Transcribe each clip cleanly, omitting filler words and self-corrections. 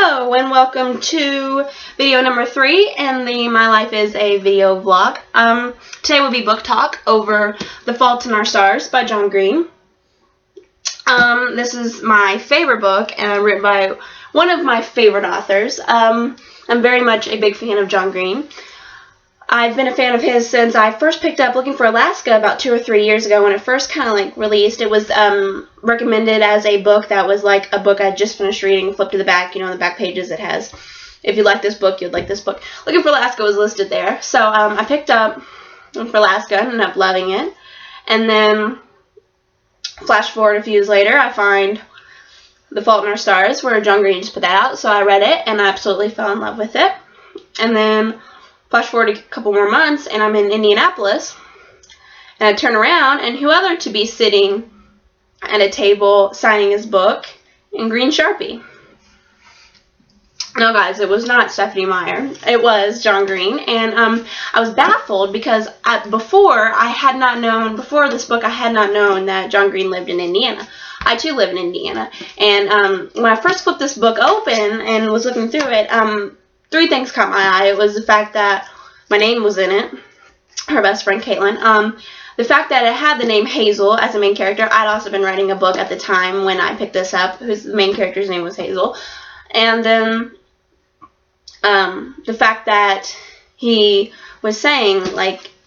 Hello and welcome to video number 3 in the My Life is a Video vlog. Today will be book talk over The Fault in Our Stars by John Green. This is my favorite book and written by one of my favorite authors. I'm very much a big fan of John Green. I've been a fan of his since I first picked up Looking for Alaska about 2 or 3 years ago when it first kind of released. It was recommended as a book that was like a book I just finished reading. Flip to the back, the back pages it has. If you like this book, you'd like this book. Looking for Alaska was listed there. So I picked up Looking for Alaska and ended up loving it. And then flash forward a few years later, I find The Fault in Our Stars where John Green just put that out. So I read it and I absolutely fell in love with it. And then flash forward a couple more months, and I'm in Indianapolis, and I turn around, and who other to be sitting at a table signing his book in green Sharpie? No, guys, it was not Stephanie Meyer. It was John Green, and I was baffled because before this book, I had not known that John Green lived in Indiana. I, too, live in Indiana, and when I first flipped this book open and was looking through it, 3 things caught my eye. It was the fact that my name was in it, her best friend Caitlin. The fact that it had the name Hazel as a main character. I'd also been writing a book at the time when I picked this up, whose main character's name was Hazel. And then the fact that he was saying,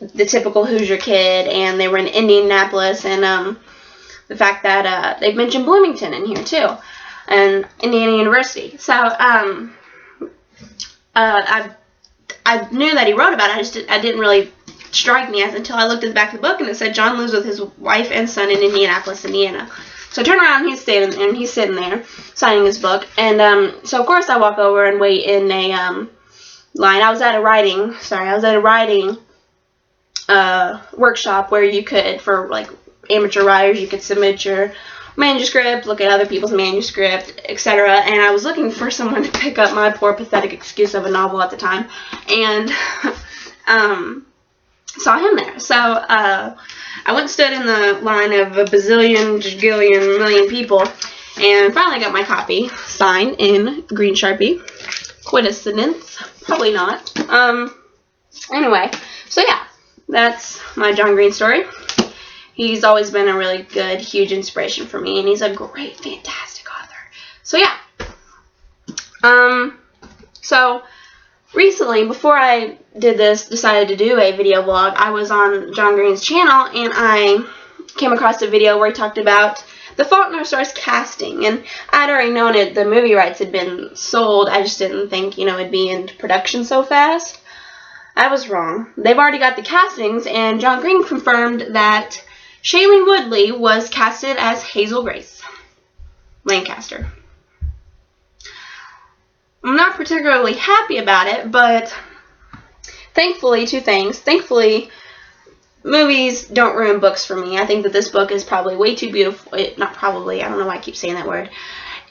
the typical Hoosier kid, and they were in Indianapolis, and the fact that they've mentioned Bloomington in here, too, and Indiana University. So, I knew that he wrote about it. It didn't really strike me until I looked at the back of the book and it said John lives with his wife and son in Indianapolis, Indiana. So I turn around and he's sitting there signing his book. And so of course I walk over and wait in a line. I was at a writing workshop where you could, for amateur writers, you could submit your manuscript, look at other people's manuscript, etc. And I was looking for someone to pick up my poor, pathetic excuse of a novel at the time, and saw him there. So I went and stood in the line of a bazillion, gillion, million people, and finally got my copy signed in green Sharpie. Coincidence? Probably not. Anyway, so yeah, that's my John Green story. He's always been a really good, huge inspiration for me, and he's a great, fantastic author. So, yeah. So, recently, before I decided to do a video vlog, I was on John Green's channel, and I came across a video where he talked about The Fault in Our Stars casting, and I'd already known it. The movie rights had been sold. I just didn't think, it'd be in production so fast. I was wrong. They've already got the castings, and John Green confirmed that Shailene Woodley was casted as Hazel Grace Lancaster. I'm not particularly happy about it, but thankfully, 2 things. Thankfully, movies don't ruin books for me. I think that this book is probably way too beautiful. Not probably, I don't know why I keep saying that word.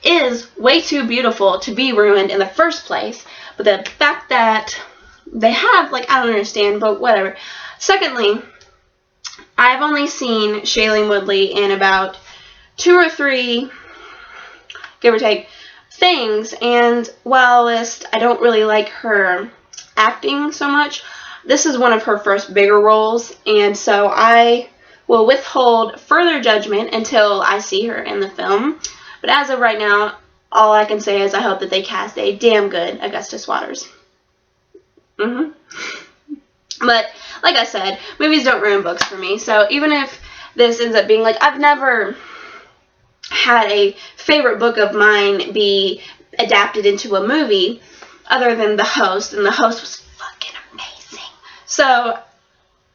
Is way too beautiful to be ruined in the first place. But the fact that they have, I don't understand, but whatever. Secondly, I've only seen Shailene Woodley in about 2 or 3, give or take, things, and while I don't really like her acting so much, this is one of her first bigger roles, and so I will withhold further judgment until I see her in the film. But as of right now, all I can say is I hope that they cast a damn good Augustus Waters. But, like I said, movies don't ruin books for me, so even if this ends up being, I've never had a favorite book of mine be adapted into a movie other than The Host, and The Host was fucking amazing. So,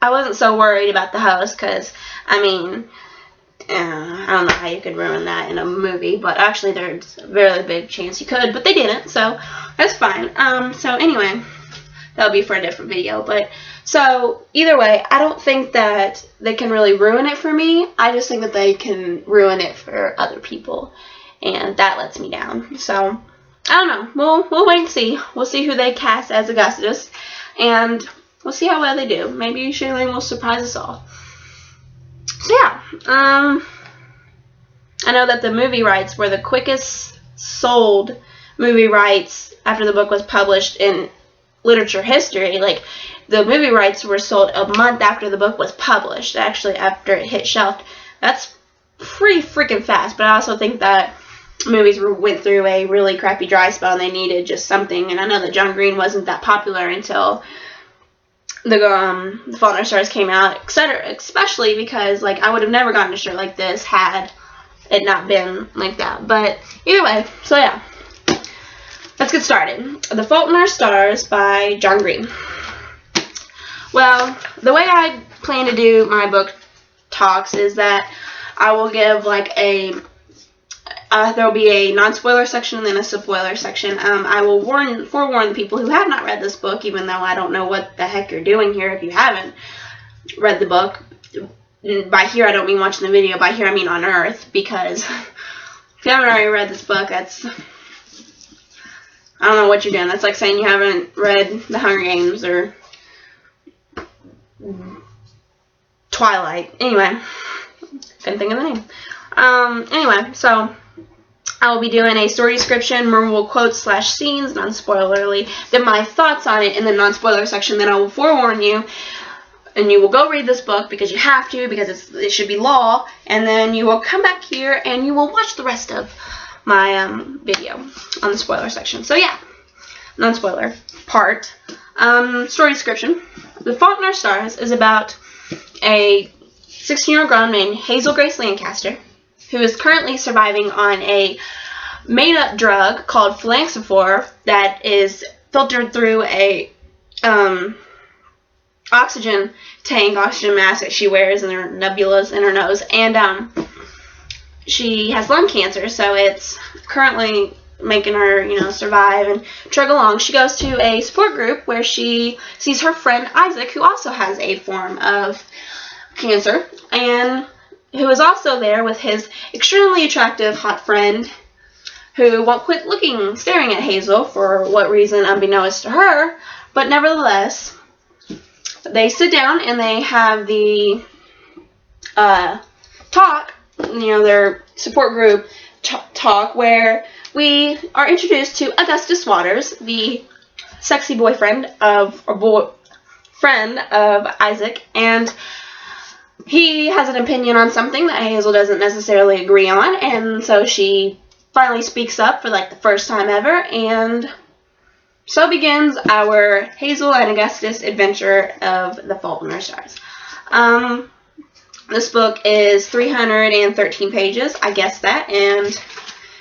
I wasn't so worried about The Host, because, I don't know how you could ruin that in a movie, but actually there's a very big chance you could, but they didn't, so that's fine. So anyway, that'll be for a different video, but so either way, I don't think that they can really ruin it for me. I just think that they can ruin it for other people, and that lets me down. So I don't know. We'll wait and see. We'll see who they cast as Augustus, and we'll see how well they do. Maybe Shailene will surprise us all. So yeah, I know that the movie rights were the quickest sold movie rights after the book was published in literature history. Like, the movie rights were sold a month after the book was published, actually, after it hit shelf. That's pretty freaking fast, but I also think that movies went through a really crappy dry spell and they needed just something. And I know that John Green wasn't that popular until The Fault in Our Stars came out, etc. Especially because, like, I would have never gotten a shirt like this had it not been like that. But either way, so yeah, let's get started. The Fault in Our Stars by John Green. Well, the way I plan to do my book talks is that I will give like a there will be a non-spoiler section and then a spoiler section. I will forewarn the people who have not read this book, even though I don't know what the heck you're doing here if you haven't read the book. By here, I don't mean watching the video. By here, I mean on Earth, because if you haven't already read this book, that's, I don't know what you're doing. That's like saying you haven't read The Hunger Games or Twilight. Anyway, couldn't think of the name. Anyway, so I will be doing a story description, memorable quotes / scenes, non-spoilerly, then my thoughts on it in the non-spoiler section. Then I will forewarn you, and you will go read this book because you have to, because it should be law, and then you will come back here and you will watch the rest of my video on the spoiler section. So yeah, non-spoiler part. Story description. The Fault in Our Stars is about a 16-year-old girl named Hazel Grace Lancaster, who is currently surviving on a made-up drug called Phalanxaphor that is filtered through a oxygen mask that she wears, and there are nebulas in her nose. And she has lung cancer, so it's currently making her, survive and trudge along. She goes to a support group where she sees her friend Isaac, who also has a form of cancer, and who is also there with his extremely attractive hot friend, who won't quit staring at Hazel for what reason unbeknownst to her. But nevertheless, they sit down and they have the talk, their support group talk, where we are introduced to Augustus Waters, the sexy friend of Isaac, and he has an opinion on something that Hazel doesn't necessarily agree on, and so she finally speaks up for like the first time ever, and so begins our Hazel and Augustus adventure of The Fault in Our Stars. This book is 313 pages. I guessed that, and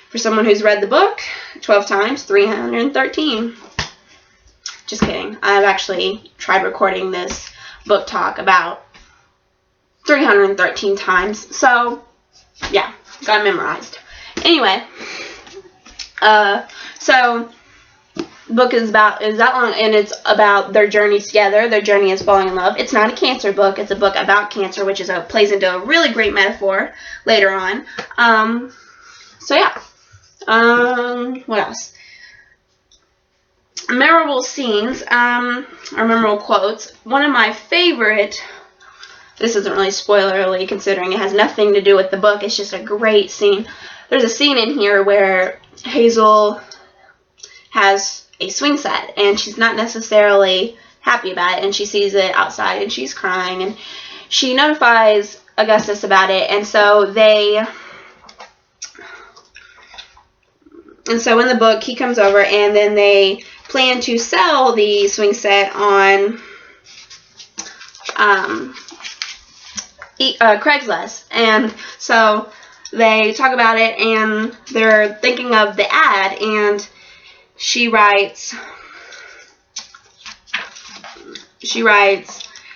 for someone who's read the book 12 times, 313. Just kidding. I've actually tried recording this book talk about 313 times, so yeah, got it memorized. Anyway, so the book is that long, and it's about their journey together. Their journey is falling in love. It's not a cancer book. It's a book about cancer, which plays into a really great metaphor later on. So yeah. What else? Memorable scenes, or memorable quotes. One of my favorite, this isn't really spoilerly considering it has nothing to do with the book, it's just a great scene. There's a scene in here where Hazel has a swing set, and she's not necessarily happy about it, and she sees it outside, and she's crying, and she notifies Augustus about it, and so in the book, he comes over, and then they plan to sell the swing set on Craigslist. And so they talk about it, and they're thinking of the ad, and she writes,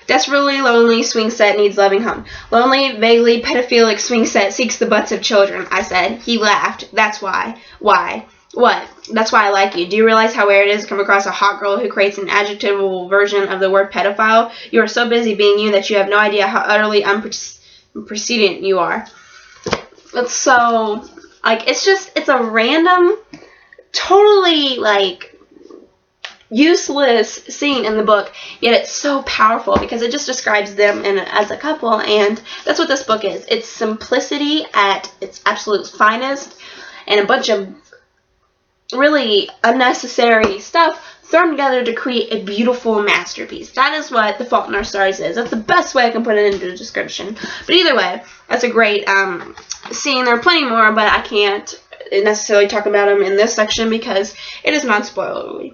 desperately lonely swing set needs loving home. Lonely, vaguely pedophilic swing set seeks the butts of children, I said. He laughed. That's why. Why? What? That's why I like you. Do you realize how rare it is to come across a hot girl who creates an adjectival version of the word pedophile? You are so busy being you that you have no idea how utterly unprecedent you are. It's so, it's a random, totally, useless scene in the book, yet it's so powerful because it just describes them as a couple, and that's what this book is. It's simplicity at its absolute finest, and a bunch of really unnecessary stuff thrown together to create a beautiful masterpiece. That is what The Fault in Our Stars is. That's the best way I can put it into a description. But either way, that's a great scene. There are plenty more, but I can't necessarily talk about them in this section because it is non-spoilery.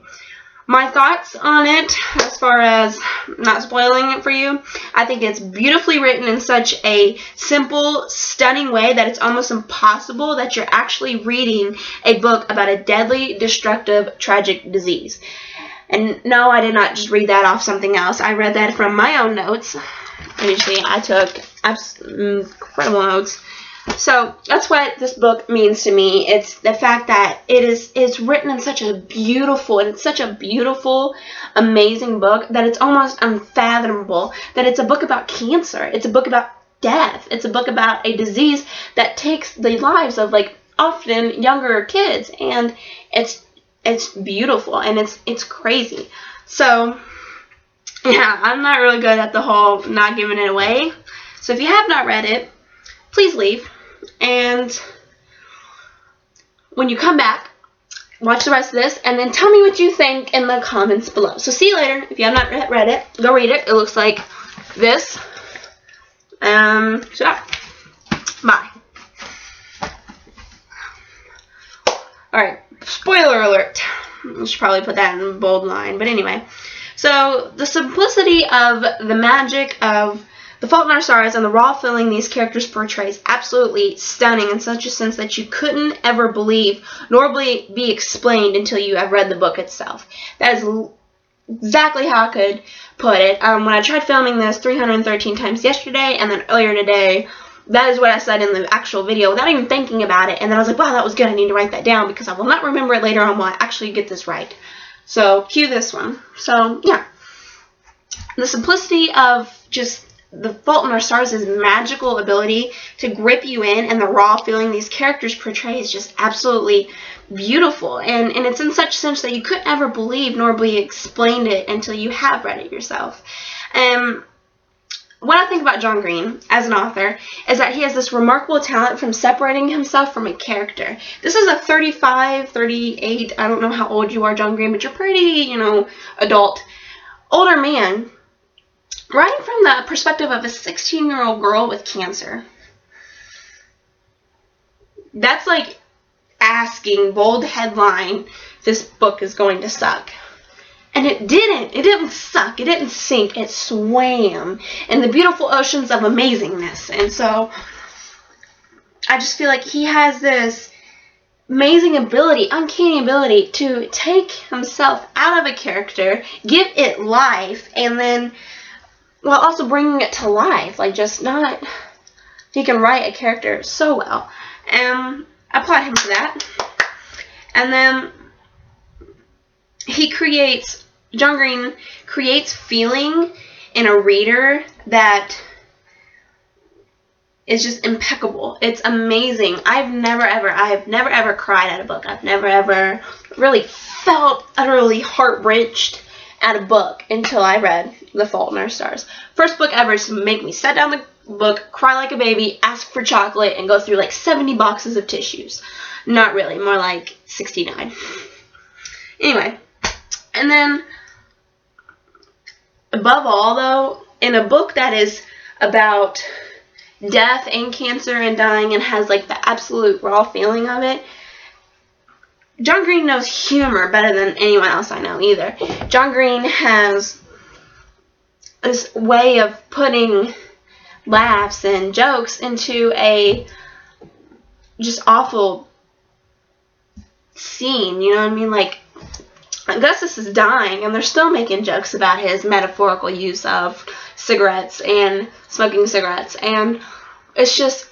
My thoughts on it, as far as not spoiling it for you, I think it's beautifully written in such a simple, stunning way that it's almost impossible that you're actually reading a book about a deadly, destructive, tragic disease. And no, I did not just read that off something else. I read that from my own notes. Obviously, I took incredible notes. So that's what this book means to me. It's the fact that it's written in such a beautiful, amazing book that it's almost unfathomable that it's a book about cancer. It's a book about death. It's a book about a disease that takes the lives of, like, often younger kids, and it's beautiful and it's crazy. So yeah, I'm not really good at the whole not giving it away. So if you have not read it, please leave, and when you come back, watch the rest of this, and then tell me what you think in the comments below. So see you later. If you have not read it, go read it. It looks like this. So yeah. Bye. Alright, spoiler alert. I should probably put that in a bold line, but anyway. So the simplicity of the magic of The Fault in Our Stars and the raw feeling these characters portray is absolutely stunning in such a sense that you couldn't ever believe nor be explained until you have read the book itself. That is exactly how I could put it. When I tried filming this 313 times yesterday and then earlier today, that is what I said in the actual video without even thinking about it. And then I was like, wow, that was good. I need to write that down because I will not remember it later on when I actually get this right. So cue this one. So yeah, the simplicity of just The Fault in Our Stars' magical ability to grip you in, and the raw feeling these characters portray is just absolutely beautiful. And it's in such a sense that you couldn't ever believe nor be explained it until you have read it yourself. What I think about John Green as an author is that he has this remarkable talent from separating himself from a character. This is a 35, 38, I don't know how old you are, John Green, but you're pretty, adult, older man, writing from the perspective of a 16-year-old girl with cancer. That's like asking, bold headline, this book is going to suck. And it didn't. It didn't suck. It didn't sink. It swam in the beautiful oceans of amazingness. And so I just feel like he has this amazing ability, uncanny ability to take himself out of a character, give it life, and then while also bringing it to life. Like, just not... He can write a character so well. And I applaud him for that. And then John Green creates feeling in a reader that is just impeccable. It's amazing. I've never ever cried at a book. I've never ever really felt utterly heart-wrenched at a book until I read The Fault in Our Stars. First book ever to make me set down the book, cry like a baby, ask for chocolate, and go through like 70 boxes of tissues. Not really, more like 69. Anyway, and then above all, though, in a book that is about death and cancer and dying and has like the absolute raw feeling of it, John Green knows humor better than anyone else I know either. John Green has this way of putting laughs and jokes into a just awful scene, you know what I mean? Like, Augustus is dying, and they're still making jokes about his metaphorical use of cigarettes and smoking cigarettes, and it's just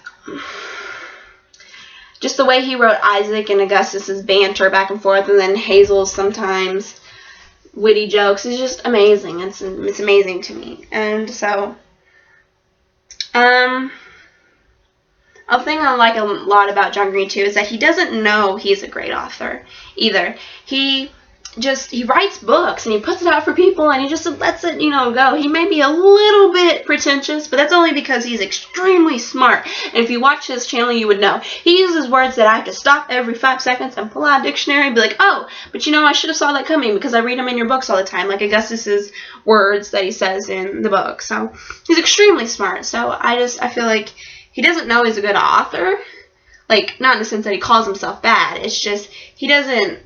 the way he wrote Isaac and Augustus's banter back and forth, and then Hazel's sometimes witty jokes is just amazing. It's amazing to me. And so, a thing I like a lot about John Green too is that he doesn't know he's a great author either. He he writes books and he puts it out for people and he just lets it, go. He may be a little bit pretentious, but that's only because he's extremely smart. And if you watch his channel, you would know. He uses words that I have to stop every 5 seconds and pull out a dictionary and be like, oh, but I should have saw that coming because I read them in your books all the time, like Augustus's words that he says in the book. So he's extremely smart. So I feel like he doesn't know he's a good author. Like, not in the sense that he calls himself bad. It's just he doesn't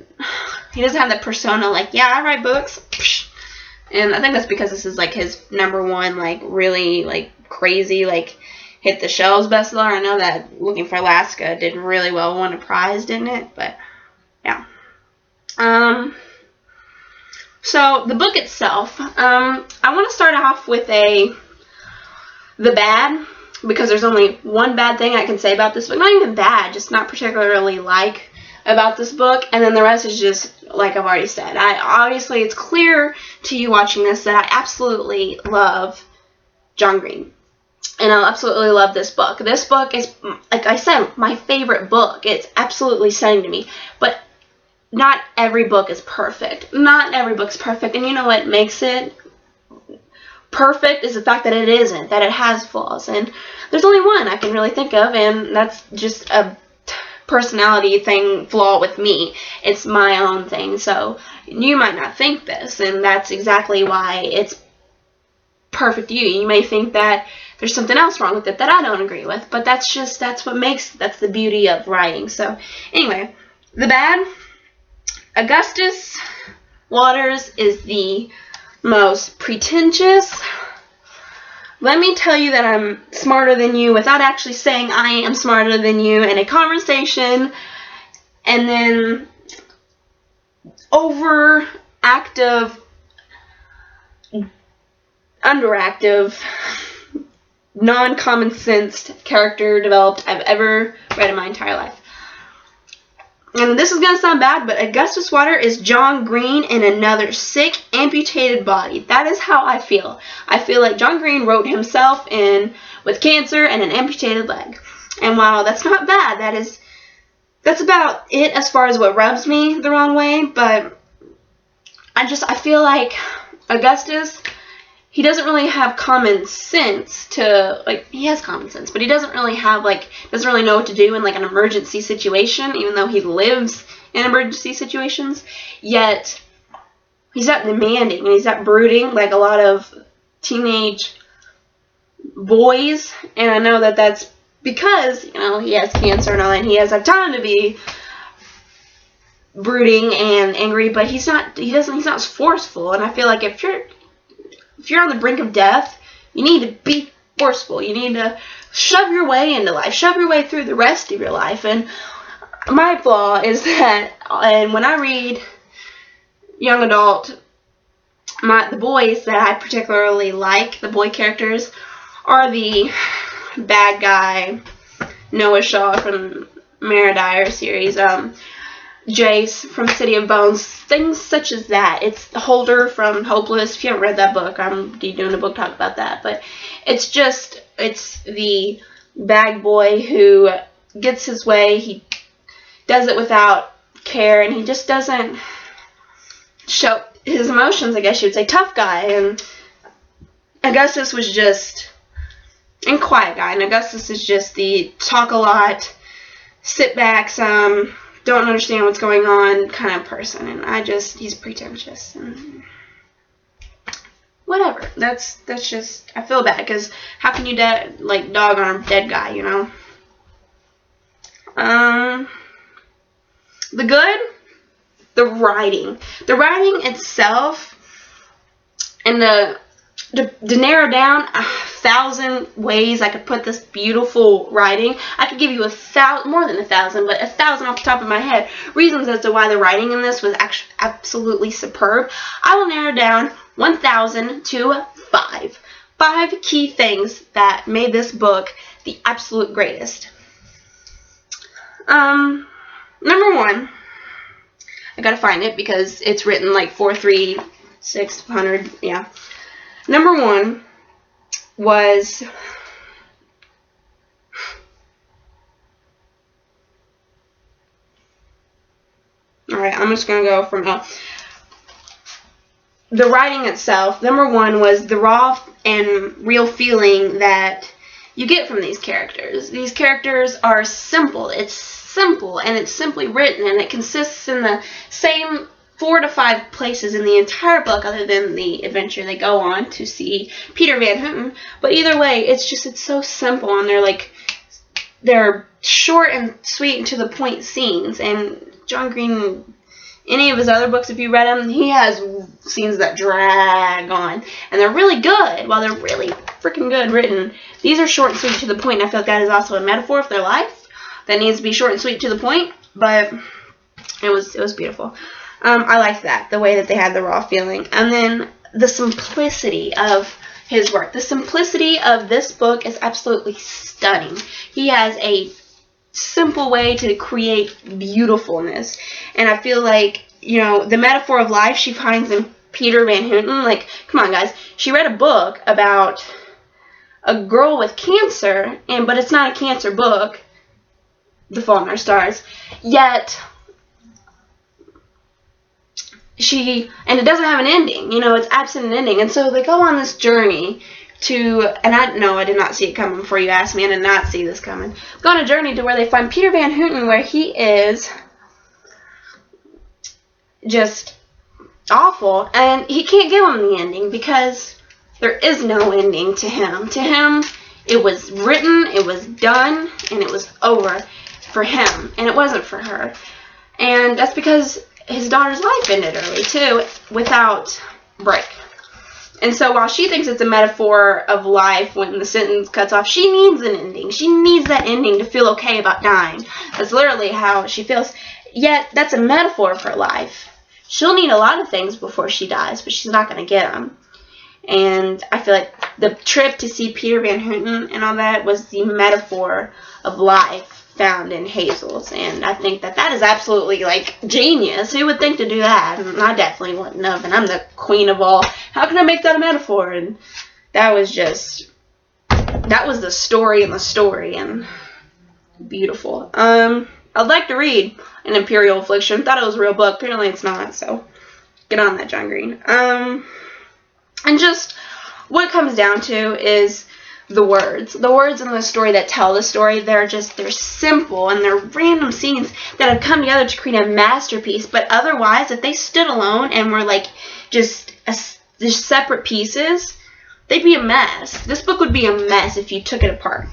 have that persona like, yeah, I write books. And I think that's because this is like his #1, like, really, like, crazy, like, hit the shelves bestseller. I know that Looking for Alaska did really well, won a prize, didn't it? But yeah. So the book itself, I want to start off with the bad, because there's only one bad thing I can say about this book. Not even bad, just not particularly like about this book. And then the rest is just, like I've already said. Obviously, it's clear to you watching this that I absolutely love John Green. And I absolutely love this book. This book is, like I said, my favorite book. It's absolutely stunning to me. But not every book is perfect. Not every book's perfect. And you know what makes it perfect is the fact that it isn't, that it has flaws. And there's only one I can really think of, and that's just a personality flaw with me. It's my own thing. So you might not think this, and that's exactly why it's perfect to you. You may think that there's something else wrong with it that I don't agree with, but that's the beauty of writing. So anyway, the bad, Augustus Waters is the most pretentious. Let me tell you that I'm smarter than you without actually saying I am smarter than you in a conversation, and then overactive, underactive, non-common sense character developed I've ever read in my entire life. And this is going to sound bad, but Augustus Water is John Green in another sick, amputated body. That is how I feel. I feel like John Green wrote himself in with cancer and an amputated leg. And while that's not bad, that's about it as far as what rubs me the wrong way. But I feel like Augustus, he doesn't really have common sense he has common sense, but he doesn't really know what to do in like an emergency situation, even though he lives in emergency situations. Yet he's not demanding and he's not brooding like a lot of teenage boys. And I know that that's because, he has cancer and all that, and he has time to be brooding and angry, but he's not forceful. And I feel like if you're on the brink of death, you need to be forceful. You need to shove your way into life. Shove your way through the rest of your life. And my flaw is that, and when I read young adult, the boys that I particularly like, the boy characters, are the bad guy, Noah Shaw from Mara Dyer series, Jace from City of Bones, things such as that. It's Holder from Hopeless. If you haven't read that book, I'm doing a book talk about that. But it's the bad boy who gets his way. He does it without care, and he just doesn't show his emotions, I guess you would say. Tough guy. And Augustus was just a quiet guy. And Augustus is just the talk a lot, sit back some, don't understand what's going on kind of person. And he's pretentious and whatever. That's just, I feel bad because how can you dog on a dead guy, The good, the writing itself, and to narrow down 1,000 ways I could put this beautiful writing. I could give you more than 1,000, but 1,000 off the top of my head reasons as to why the writing in this was absolutely superb. I will narrow down 1,000 to 5. 5 key things that made this book the absolute greatest. Number 1, I gotta find it because it's written like 43600. Yeah. Number 1 was alright, I'm just gonna go from the writing itself, number one, was the raw and real feeling that you get from these characters. These characters are simple. It's simple, and it's simply written, and it consists in the same 4 to 5 places in the entire book, other than the adventure they go on to see Peter Van Houten. But either way, it's so simple, and they're short and sweet and to the point scenes. And John Green, any of his other books, if you read them, he has scenes that drag on, and they're really good. While they're really freaking good written, these are short and sweet to the point, and I feel like that is also a metaphor for their life that needs to be short and sweet to the point. But it was beautiful. I liked that, the way that they had the raw feeling. And then the simplicity of his work. The simplicity of this book is absolutely stunning. He has a simple way to create beautifulness. And I feel like, the metaphor of life she finds in Peter Van Houten. Like, come on, guys. She read a book about a girl with cancer, but it's not a cancer book, The Fault in Our Stars. Yet and it doesn't have an ending, it's absent an ending. And so they go on this journey and I did not see it coming before you asked me. I did not see this coming. Go on a journey to where they find Peter Van Houten, where he is just awful, and he can't give him the ending because there is no ending to him. To him, it was written, it was done, and it was over for him, and it wasn't for her. And that's because his daughter's life ended early, too, without break. And so while she thinks it's a metaphor of life when the sentence cuts off, she needs an ending. She needs that ending to feel okay about dying. That's literally how she feels. Yet, that's a metaphor for life. She'll need a lot of things before she dies, but she's not going to get them. And I feel like the trip to see Peter Van Houten and all that was the metaphor of life found in Hazel's, and I think that is absolutely, genius. Who would think to do that? And I definitely wouldn't have, and I'm the queen of all. How can I make that a metaphor? And that was the story in the story, and beautiful. I'd like to read An Imperial Affliction. Thought it was a real book. Apparently it's not, so get on that, John Green. And just what it comes down to is the words in the story that tell the story. They're simple, and they're random scenes that have come together to create a masterpiece. But otherwise, if they stood alone and were just separate pieces, they'd be a mess. This book would be a mess if you took it apart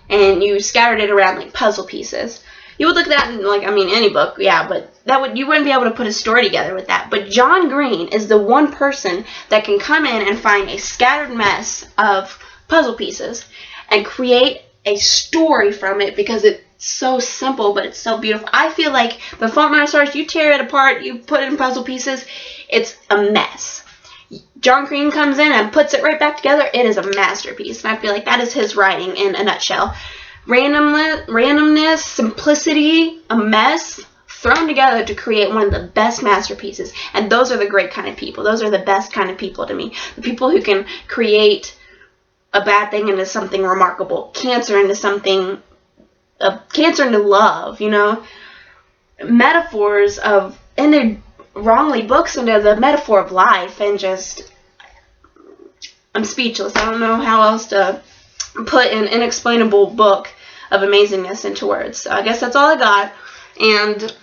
and you scattered it around like puzzle pieces. You would look at that in any book, yeah, but you wouldn't be able to put a story together with that. But John Green is the one person that can come in and find a scattered mess of puzzle pieces and create a story from it, because it's so simple but it's so beautiful. I feel like The Fault in Our Stars, you tear it apart, you put it in puzzle pieces, it's a mess. John Green comes in and puts it right back together, it is a masterpiece. And I feel like that is his writing in a nutshell. Randomness, simplicity, a mess thrown together to create one of the best masterpieces. And those are the great kind of people. Those are the best kind of people to me. The people who can create a bad thing into something remarkable, cancer into love, metaphors into wrongly books into the metaphor of life, and I'm speechless. I don't know how else to put an inexplainable book of amazingness into words. So I guess that's all I got. And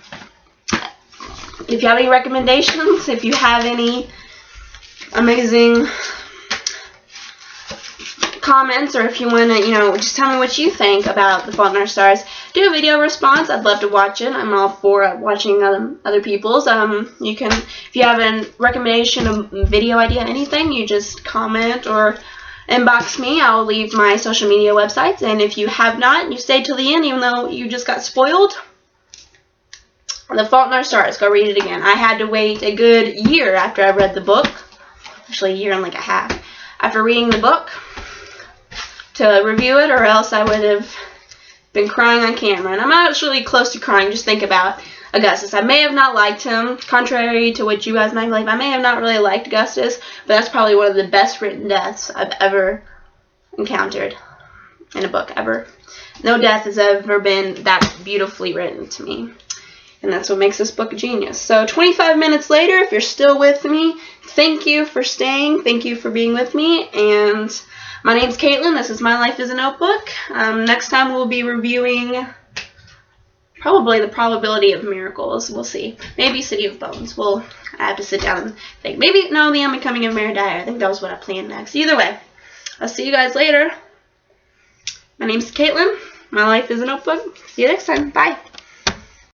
if you have any recommendations, if you have any amazing comments, or if you want to, just tell me what you think about The Fault in Our Stars, do a video response. I'd love to watch it. I'm all for watching other people's. You can, if you have a recommendation, a video idea, anything, you just comment or inbox me. I'll leave my social media websites. And if you have not, and you stayed till the end, even though you just got spoiled, The Fault in Our Stars, go read it again. I had to wait a good year after I read the book, actually a year and a half, after reading the book to review it, or else I would have been crying on camera. And I'm actually close to crying. Just think about Augustus. I may have not liked him, contrary to what you guys might believe. I may have not really liked Augustus, but that's probably one of the best written deaths I've ever encountered in a book, ever. No death has ever been that beautifully written to me. And that's what makes this book a genius. So 25 minutes later, if you're still with me, thank you for staying. Thank you for being with me. And my name's Caitlin. This is My Life is a Notebook. Next time we'll be reviewing probably The Probability of Miracles. We'll see. Maybe City of Bones. I have to sit down and think. Maybe, no, The Unbecoming of Mary Dyer. I think that was what I planned next. Either way, I'll see you guys later. My name's Caitlin. My Life is a Notebook. See you next time. Bye.